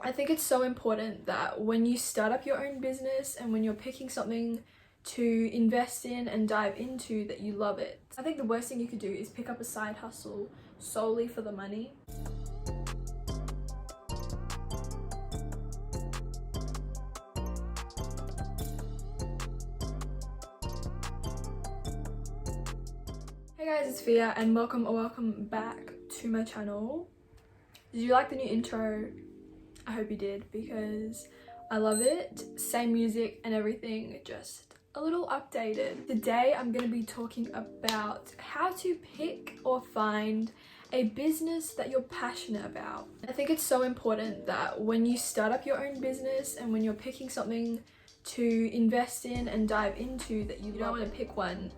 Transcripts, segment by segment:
I think it's so important that when you start up your own business and when you're picking something to invest in and dive into, that you love it. I think the worst thing you could do is pick up a side hustle solely for the money. Hey guys, it's Fia and welcome back to my channel. Did you like the new intro? I hope you did, because I love it. Same music and everything, just a little updated. Today I'm going to be talking about how to pick or find a business that you're passionate about. I think it's so important that when you start up your own business and when you're picking something to invest in and dive into, that you don't want to pick one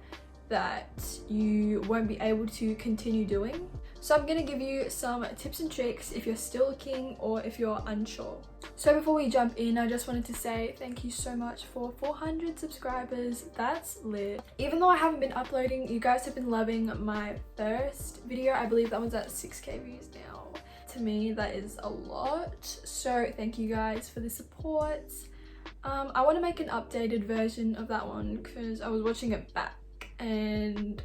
that you won't be able to continue doing. So I'm going to give you some tips and tricks if you're still looking or if you're unsure. So before we jump in, I just wanted to say thank you so much for 400 subscribers. That's lit. Even though I haven't been uploading, you guys have been loving my first video. I believe that one's at 6k views now. To me, that is a lot. So thank you guys for the support. I want to make an updated version of that one because I was watching it back and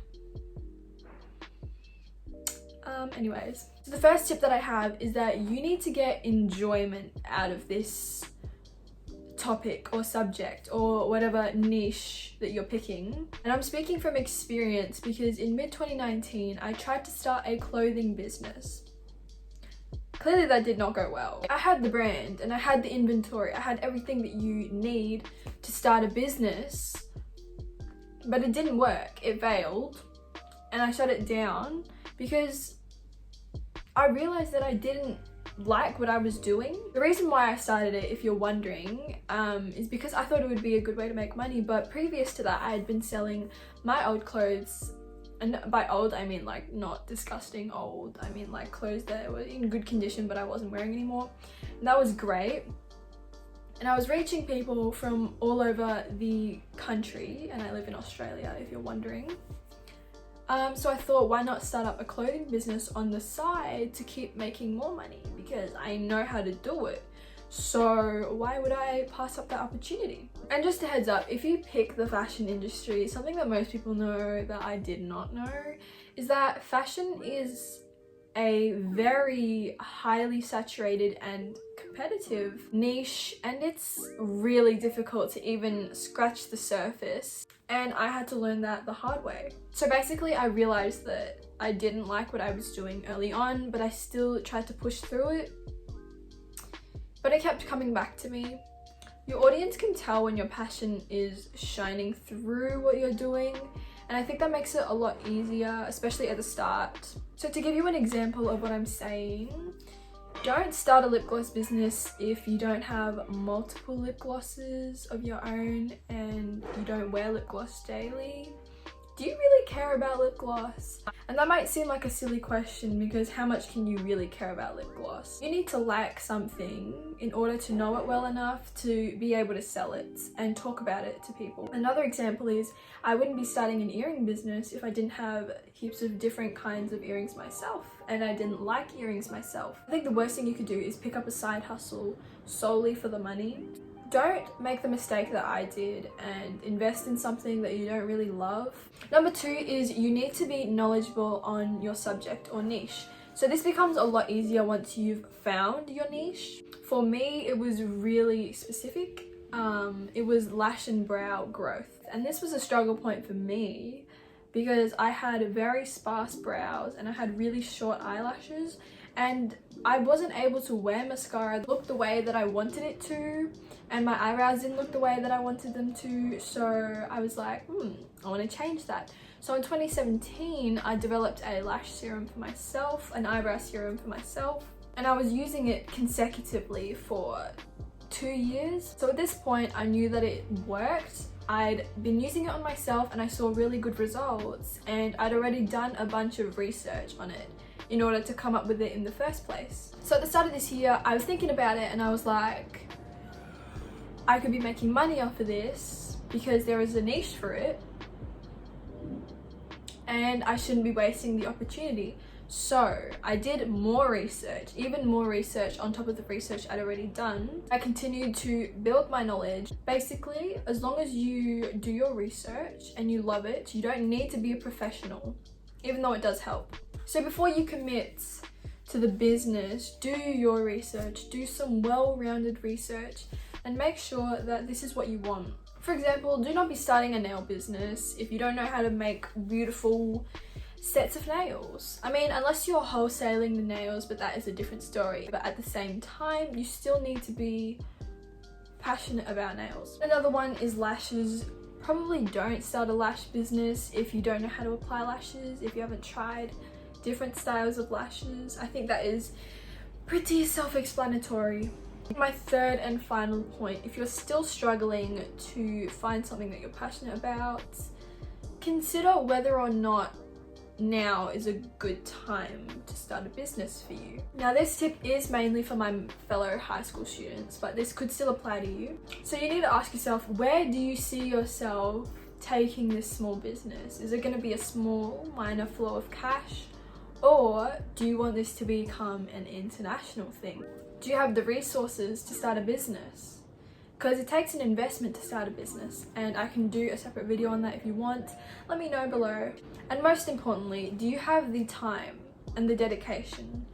anyways, so the first tip that I have is that you need to get enjoyment out of this topic or subject or whatever niche that you're picking. And I'm speaking from experience because in mid-2019 I tried to start a clothing business. Clearly that did not go well. I had the brand and I had the inventory, I had everything that you need to start a business, but it didn't work. It failed and I shut it down because I realized that I didn't like what I was doing. The reason why I started it, if you're wondering, is because I thought it would be a good way to make money. But previous to that, I had been selling my old clothes, and by old I mean like not disgusting old, I mean like clothes that were in good condition but I wasn't wearing anymore, and that was great. And I was reaching people from all over the country, and I live in Australia if you're wondering. So I thought, why not start up a clothing business on the side to keep making more money, because I know how to do it. So why would I pass up that opportunity? And just a heads up, if you pick the fashion industry, something that most people know that I did not know is that fashion is a very highly saturated and competitive niche, and it's really difficult to even scratch the surface, and I had to learn that the hard way. So basically I realized that I didn't like what I was doing early on, but I still tried to push through it, but it kept coming back to me. Your audience can tell when your passion is shining through what you're doing, and I think that makes it a lot easier, especially at the start. So to give you an example of what I'm saying, don't start a lip gloss business if you don't have multiple lip glosses of your own and you don't wear lip gloss daily. Do you really care about lip gloss? And that might seem like a silly question, because how much can you really care about lip gloss? You need to like something in order to know it well enough to be able to sell it and talk about it to people. Another example is, I wouldn't be starting an earring business if I didn't have heaps of different kinds of earrings myself, and I didn't like earrings myself. I think the worst thing you could do is pick up a side hustle solely for the money. Don't make the mistake that I did and invest in something that you don't really love. Number 2 is you need to be knowledgeable on your subject or niche. So this becomes a lot easier once you've found your niche. For me, it was really specific. It was lash and brow growth. And this was a struggle point for me because I had very sparse brows and I had really short eyelashes, and I wasn't able to wear mascara look the way that I wanted it to, and my eyebrows didn't look the way that I wanted them to. So I was like, I want to change that. So in 2017 I developed a lash serum for myself, an eyebrow serum for myself, and I was using it consecutively for 2 years. So at this point I knew that it worked. I'd been using it on myself and I saw really good results, and I'd already done a bunch of research on it in order to come up with it in the first place. So at the start of this year I was thinking about it and I was like, I could be making money off of this because there is a niche for it and I shouldn't be wasting the opportunity. So I did more research, even more research on top of the research I'd already done. I continued to build my knowledge. Basically, as long as you do your research and you love it, you don't need to be a professional, even though it does help. So before you commit to the business, do your research, do some well-rounded research, and make sure that this is what you want. For example, do not be starting a nail business if you don't know how to make beautiful sets of nails. I mean, unless you're wholesaling the nails, but that is a different story. But at the same time, you still need to be passionate about nails. Another one is lashes. Probably don't start a lash business if you don't know how to apply lashes, if you haven't tried different styles of lashes. I think that is pretty self-explanatory. My third and final point, if you're still struggling to find something that you're passionate about, consider whether or not now is a good time to start a business for you. Now this tip is mainly for my fellow high school students, but this could still apply to you. So you need to ask yourself, where do you see yourself taking this small business? Is it going to be a small, minor flow of cash? Or do you want this to become an international thing? Do you have the resources to start a business? Because it takes an investment to start a business, and I can do a separate video on that if you want. Let me know below. And most importantly, do you have the time and the dedication?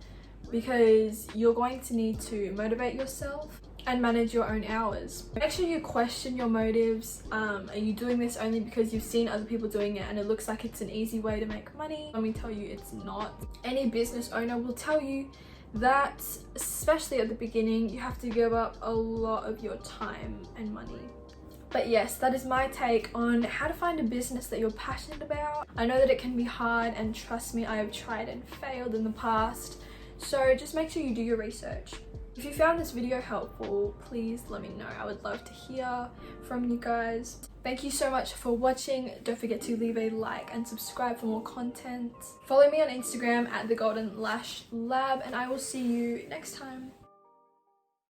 Because you're going to need to motivate yourself and manage your own hours. Make sure you question your motives. Are you doing this only because you've seen other people doing it and it looks like it's an easy way to make money? Let me tell you, it's not. Any business owner will tell you that, especially at the beginning, you have to give up a lot of your time and money. But yes, that is my take on how to find a business that you're passionate about. I know that it can be hard, and trust me, I have tried and failed in the past. So just make sure you do your research. If you found this video helpful, please let me know. I would love to hear from you guys. Thank you so much for watching. Don't forget to leave a like and subscribe for more content. Follow me on Instagram at @the Golden Lash Lab, and I will see you next time.